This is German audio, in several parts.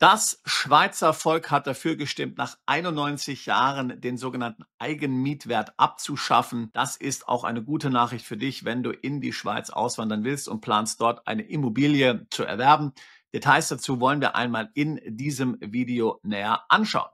Das Schweizer Volk hat dafür gestimmt, nach 91 Jahren den sogenannten Eigenmietwert abzuschaffen. Das ist auch eine gute Nachricht für dich, wenn du in die Schweiz auswandern willst und planst, dort eine Immobilie zu erwerben. Details dazu wollen wir einmal in diesem Video näher anschauen.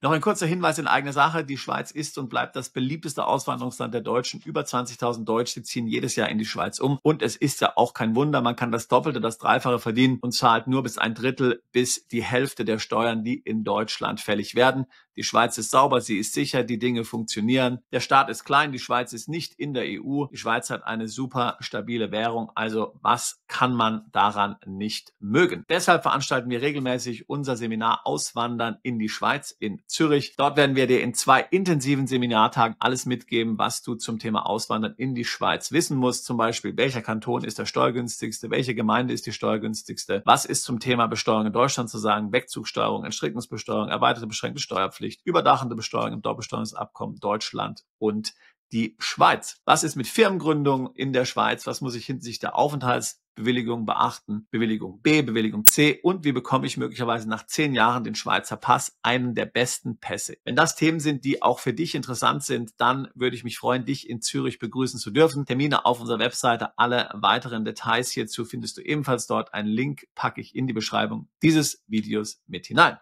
Noch ein kurzer Hinweis in eigener Sache. Die Schweiz ist und bleibt das beliebteste Auswanderungsland der Deutschen. Über 20.000 Deutsche ziehen jedes Jahr in die Schweiz um. Und es ist ja auch kein Wunder, man kann das Doppelte, das Dreifache verdienen und zahlt nur bis ein Drittel bis die Hälfte der Steuern, die in Deutschland fällig werden. Die Schweiz ist sauber, sie ist sicher, die Dinge funktionieren. Der Staat ist klein, die Schweiz ist nicht in der EU. Die Schweiz hat eine super stabile Währung. Also was kann man daran nicht mögen? Deshalb veranstalten wir regelmäßig unser Seminar Auswandern in die Schweiz in Zürich. Dort werden wir dir in 2 intensiven Seminartagen alles mitgeben, was du zum Thema Auswandern in die Schweiz wissen musst. Zum Beispiel, welcher Kanton ist der steuergünstigste, welche Gemeinde ist die steuergünstigste, was ist zum Thema Besteuerung in Deutschland zu sagen, Wegzugsteuerung, Entstrickungsbesteuerung, erweiterte beschränkte Steuerpflicht, überdachende Besteuerung im Doppelbesteuerungsabkommen Deutschland und die Schweiz. Was ist mit Firmengründung in der Schweiz? Was muss ich hinsichtlich der Aufenthaltsbewilligung beachten? Bewilligung B, Bewilligung C und wie bekomme ich möglicherweise nach 10 Jahren den Schweizer Pass, einen der besten Pässe? Wenn das Themen sind, die auch für dich interessant sind, dann würde ich mich freuen, dich in Zürich begrüßen zu dürfen. Termine auf unserer Webseite, alle weiteren Details hierzu findest du ebenfalls dort. Einen Link packe ich in die Beschreibung dieses Videos mit hinein.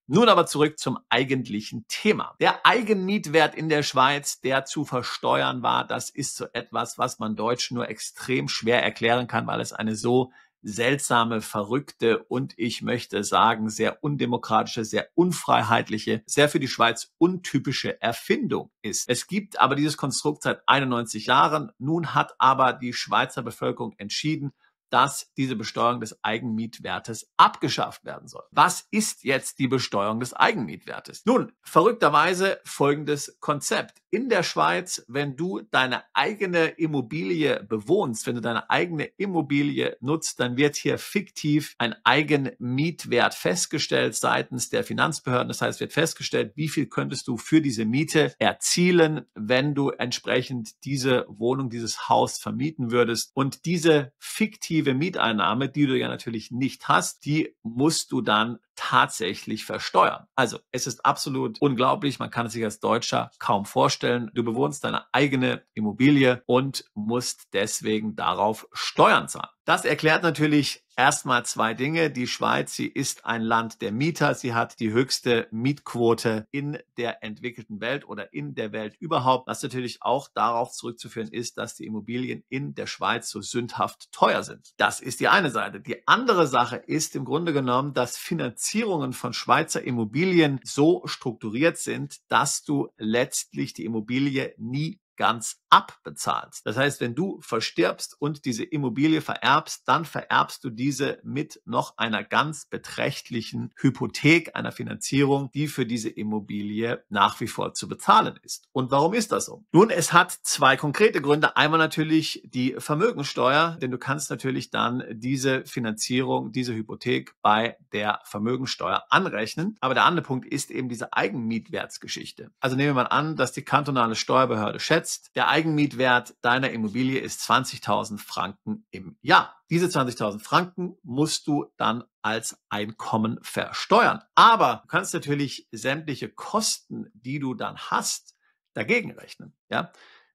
Nun aber zurück zum eigentlichen Thema. Der Eigenmietwert in der Schweiz, der zu versteuern war, das ist so etwas, was man Deutschen nur extrem schwer erklären kann, weil es eine so seltsame, verrückte und ich möchte sagen, sehr undemokratische, sehr unfreiheitliche, sehr für die Schweiz untypische Erfindung ist. Es gibt aber dieses Konstrukt seit 91 Jahren. Nun hat aber die Schweizer Bevölkerung entschieden, dass diese Besteuerung des Eigenmietwertes abgeschafft werden soll. Was ist jetzt die Besteuerung des Eigenmietwertes? Nun, verrückterweise folgendes Konzept. In der Schweiz, wenn du deine eigene Immobilie bewohnst, wenn du deine eigene Immobilie nutzt, dann wird hier fiktiv ein Eigenmietwert festgestellt seitens der Finanzbehörden. Das heißt, wird festgestellt, wie viel könntest du für diese Miete erzielen, wenn du entsprechend diese Wohnung, dieses Haus vermieten würdest. Und diese fiktive Mieteinnahme, die du ja natürlich nicht hast, die musst du dann tatsächlich versteuern. Also es ist absolut unglaublich, man kann es sich als Deutscher kaum vorstellen. Du bewohnst deine eigene Immobilie und musst deswegen darauf Steuern zahlen. Das erklärt natürlich erstmal 2 Dinge. Die Schweiz, sie ist ein Land der Mieter. Sie hat die höchste Mietquote in der entwickelten Welt oder in der Welt überhaupt, was natürlich auch darauf zurückzuführen ist, dass die Immobilien in der Schweiz so sündhaft teuer sind. Das ist die eine Seite. Die andere Sache ist im Grunde genommen, dass Finanzierungen von Schweizer Immobilien so strukturiert sind, dass du letztlich die Immobilie nie ganz abbezahlst. Das heißt, wenn du verstirbst und diese Immobilie vererbst, dann vererbst du diese mit noch einer ganz beträchtlichen Hypothek, einer Finanzierung, die für diese Immobilie nach wie vor zu bezahlen ist. Und warum ist das so? Nun, es hat 2 konkrete Gründe. Einmal natürlich die Vermögensteuer, denn du kannst natürlich dann diese Finanzierung, diese Hypothek bei der Vermögensteuer anrechnen. Aber der andere Punkt ist eben diese Eigenmietwertsgeschichte. Also nehmen wir mal an, dass die kantonale Steuerbehörde schätzt, der Eigenmietwert deiner Immobilie ist 20.000 Franken im Jahr. Diese 20.000 Franken musst du dann als Einkommen versteuern. Aber du kannst natürlich sämtliche Kosten, die du dann hast, dagegen rechnen. Ja?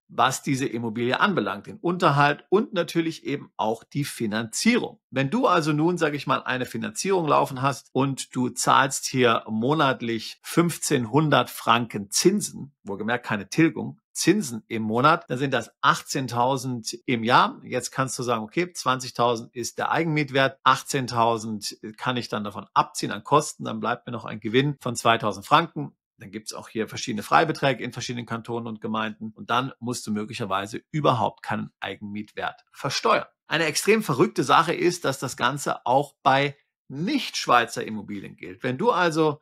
Was diese Immobilie anbelangt, den Unterhalt und natürlich eben auch die Finanzierung. Wenn du also nun, sage ich mal, eine Finanzierung laufen hast und du zahlst hier monatlich 1.500 Franken Zinsen, wohlgemerkt keine Tilgung, Zinsen im Monat, dann sind das 18.000 im Jahr. Jetzt kannst du sagen, okay, 20.000 ist der Eigenmietwert, 18.000 kann ich dann davon abziehen an Kosten, dann bleibt mir noch ein Gewinn von 2.000 Franken. Dann gibt es auch hier verschiedene Freibeträge in verschiedenen Kantonen und Gemeinden und dann musst du möglicherweise überhaupt keinen Eigenmietwert versteuern. Eine extrem verrückte Sache ist, dass das Ganze auch bei Nicht-Schweizer Immobilien gilt. Wenn du also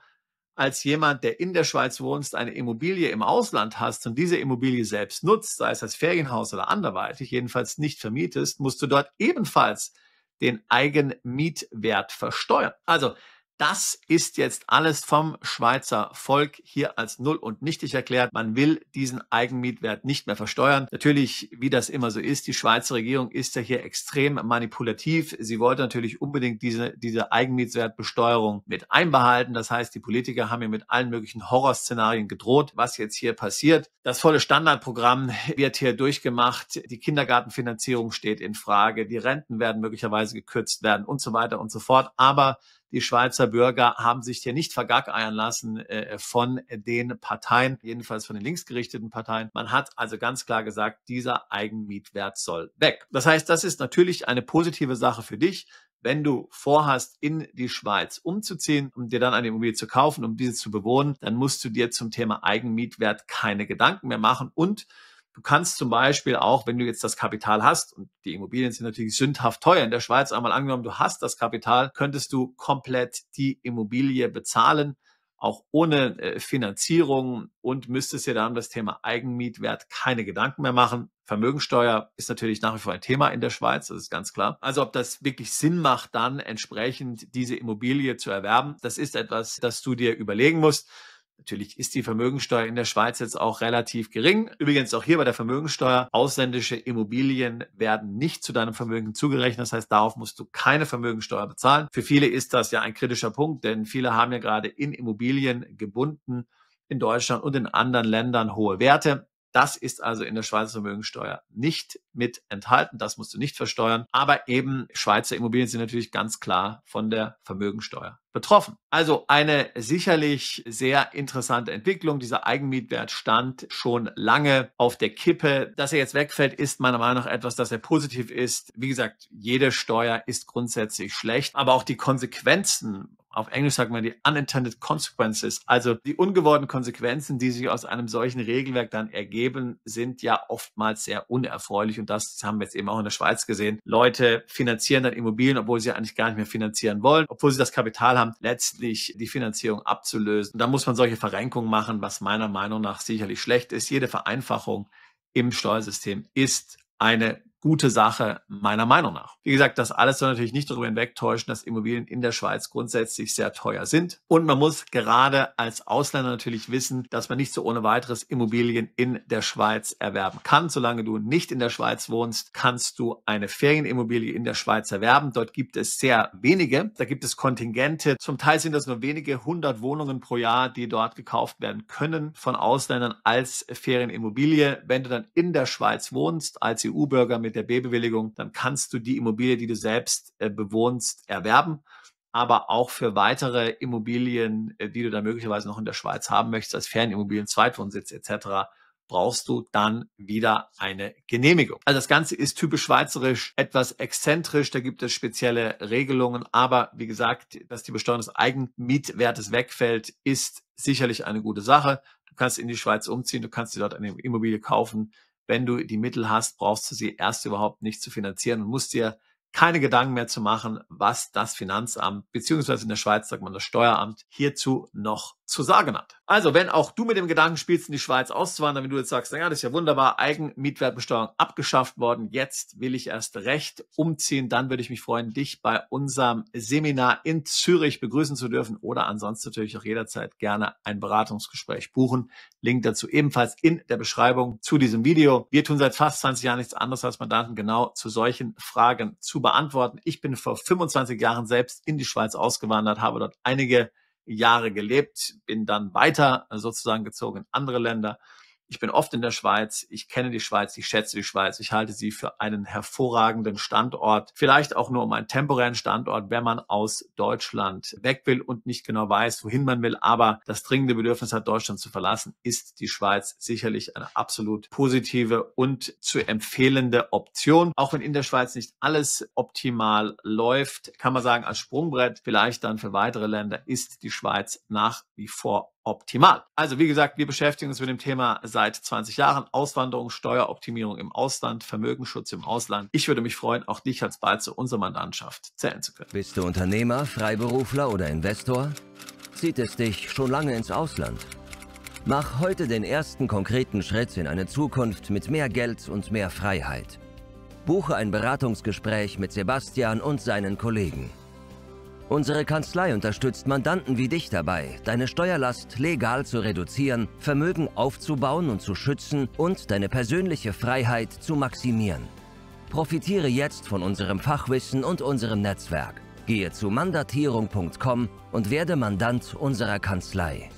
als jemand, der in der Schweiz wohnst, eine Immobilie im Ausland hast und diese Immobilie selbst nutzt, sei es als Ferienhaus oder anderweitig, jedenfalls nicht vermietest, musst du dort ebenfalls den Eigenmietwert versteuern. Also Das ist jetzt alles vom Schweizer Volk hier als null und nichtig erklärt. Man will diesen Eigenmietwert nicht mehr versteuern. Natürlich, wie das immer so ist, die Schweizer Regierung ist ja hier extrem manipulativ. Sie wollte natürlich unbedingt diese Eigenmietwertbesteuerung mit einbehalten. Das heißt, die Politiker haben ja mit allen möglichen Horrorszenarien gedroht, was jetzt hier passiert. Das volle Standardprogramm wird hier durchgemacht. Die Kindergartenfinanzierung steht in Frage. Die Renten werden möglicherweise gekürzt werden und so weiter und so fort. Aber die Schweizer Bürger haben sich hier nicht vergackeiern lassen von den Parteien, jedenfalls von den linksgerichteten Parteien. Man hat also ganz klar gesagt, dieser Eigenmietwert soll weg. Das heißt, das ist natürlich eine positive Sache für dich, wenn du vorhast, in die Schweiz umzuziehen, um dir dann eine Immobilie zu kaufen, um diese zu bewohnen, dann musst du dir zum Thema Eigenmietwert keine Gedanken mehr machen und du kannst zum Beispiel auch, wenn du jetzt das Kapital hast, und die Immobilien sind natürlich sündhaft teuer in der Schweiz, einmal angenommen, du hast das Kapital, könntest du komplett die Immobilie bezahlen, auch ohne Finanzierung und müsstest dir dann um das Thema Eigenmietwert keine Gedanken mehr machen. Vermögensteuer ist natürlich nach wie vor ein Thema in der Schweiz, das ist ganz klar. Also ob das wirklich Sinn macht, dann entsprechend diese Immobilie zu erwerben, das ist etwas, das du dir überlegen musst. Natürlich ist die Vermögensteuer in der Schweiz jetzt auch relativ gering. Übrigens auch hier bei der Vermögensteuer. Ausländische Immobilien werden nicht zu deinem Vermögen zugerechnet. Das heißt, darauf musst du keine Vermögensteuer bezahlen. Für viele ist das ja ein kritischer Punkt, denn viele haben ja gerade in Immobilien gebunden in Deutschland und in anderen Ländern hohe Werte. Das ist also in der Schweizer Vermögensteuer nicht mit enthalten. Das musst du nicht versteuern. Aber eben Schweizer Immobilien sind natürlich ganz klar von der Vermögensteuer betroffen. Also eine sicherlich sehr interessante Entwicklung. Dieser Eigenmietwert stand schon lange auf der Kippe. Dass er jetzt wegfällt, ist meiner Meinung nach etwas, das sehr positiv ist. Wie gesagt, jede Steuer ist grundsätzlich schlecht, aber auch die Konsequenzen, auf Englisch sagt man die unintended consequences, also die ungewollten Konsequenzen, die sich aus einem solchen Regelwerk dann ergeben, sind ja oftmals sehr unerfreulich und das haben wir jetzt eben auch in der Schweiz gesehen. Leute finanzieren dann Immobilien, obwohl sie eigentlich gar nicht mehr finanzieren wollen, obwohl sie das Kapital haben, letztlich die Finanzierung abzulösen. Da muss man solche Verrenkungen machen, was meiner Meinung nach sicherlich schlecht ist. Jede Vereinfachung im Steuersystem ist eine gute Sache, meiner Meinung nach. Wie gesagt, das alles soll natürlich nicht darüber hinwegtäuschen, dass Immobilien in der Schweiz grundsätzlich sehr teuer sind. Und man muss gerade als Ausländer natürlich wissen, dass man nicht so ohne weiteres Immobilien in der Schweiz erwerben kann. Solange du nicht in der Schweiz wohnst, kannst du eine Ferienimmobilie in der Schweiz erwerben. Dort gibt es sehr wenige. Da gibt es Kontingente. Zum Teil sind das nur wenige 100 Wohnungen pro Jahr, die dort gekauft werden können von Ausländern als Ferienimmobilie. Wenn du dann in der Schweiz wohnst, als EU-Bürger mit der B-Bewilligung, dann kannst du die Immobilie, die du selbst bewohnst, erwerben. Aber auch für weitere Immobilien, die du dann möglicherweise noch in der Schweiz haben möchtest, als Ferienimmobilien, Zweitwohnsitz etc., brauchst du dann wieder eine Genehmigung. Also das Ganze ist typisch schweizerisch, etwas exzentrisch, da gibt es spezielle Regelungen, aber wie gesagt, dass die Besteuerung des Eigenmietwertes wegfällt, ist sicherlich eine gute Sache. Du kannst in die Schweiz umziehen, du kannst dir dort eine Immobilie kaufen. Wenn du die Mittel hast, brauchst du sie erst überhaupt nicht zu finanzieren und musst dir keine Gedanken mehr zu machen, was das Finanzamt, beziehungsweise in der Schweiz sagt man das Steueramt, hierzu noch zu sagen hat. Also, wenn auch du mit dem Gedanken spielst, in die Schweiz auszuwandern, wenn du jetzt sagst, naja, das ist ja wunderbar, Eigenmietwertbesteuerung abgeschafft worden, jetzt will ich erst recht umziehen, dann würde ich mich freuen, dich bei unserem Seminar in Zürich begrüßen zu dürfen oder ansonsten natürlich auch jederzeit gerne ein Beratungsgespräch buchen. Link dazu ebenfalls in der Beschreibung zu diesem Video. Wir tun seit fast 20 Jahren nichts anderes, als Mandanten genau zu solchen Fragen zu beantworten. Ich bin vor 25 Jahren selbst in die Schweiz ausgewandert, habe dort einige Jahre gelebt, bin dann weiter sozusagen gezogen in andere Länder. Ich bin oft in der Schweiz, ich kenne die Schweiz, ich schätze die Schweiz, ich halte sie für einen hervorragenden Standort, vielleicht auch nur um einen temporären Standort, wenn man aus Deutschland weg will und nicht genau weiß, wohin man will, aber das dringende Bedürfnis hat, Deutschland zu verlassen, ist die Schweiz sicherlich eine absolut positive und zu empfehlende Option. Auch wenn in der Schweiz nicht alles optimal läuft, kann man sagen, als Sprungbrett, vielleicht dann für weitere Länder, ist die Schweiz nach wie vor optimal. Also wie gesagt, wir beschäftigen uns mit dem Thema seit 20 Jahren. Auswanderung, Steueroptimierung im Ausland, Vermögensschutz im Ausland. Ich würde mich freuen, auch dich als bald zu unserer Mandantschaft zählen zu können. Bist du Unternehmer, Freiberufler oder Investor? Zieht es dich schon lange ins Ausland? Mach heute den ersten konkreten Schritt in eine Zukunft mit mehr Geld und mehr Freiheit. Buche ein Beratungsgespräch mit Sebastian und seinen Kollegen. Unsere Kanzlei unterstützt Mandanten wie dich dabei, deine Steuerlast legal zu reduzieren, Vermögen aufzubauen und zu schützen und deine persönliche Freiheit zu maximieren. Profitiere jetzt von unserem Fachwissen und unserem Netzwerk. Gehe zu mandatierung.com und werde Mandant unserer Kanzlei.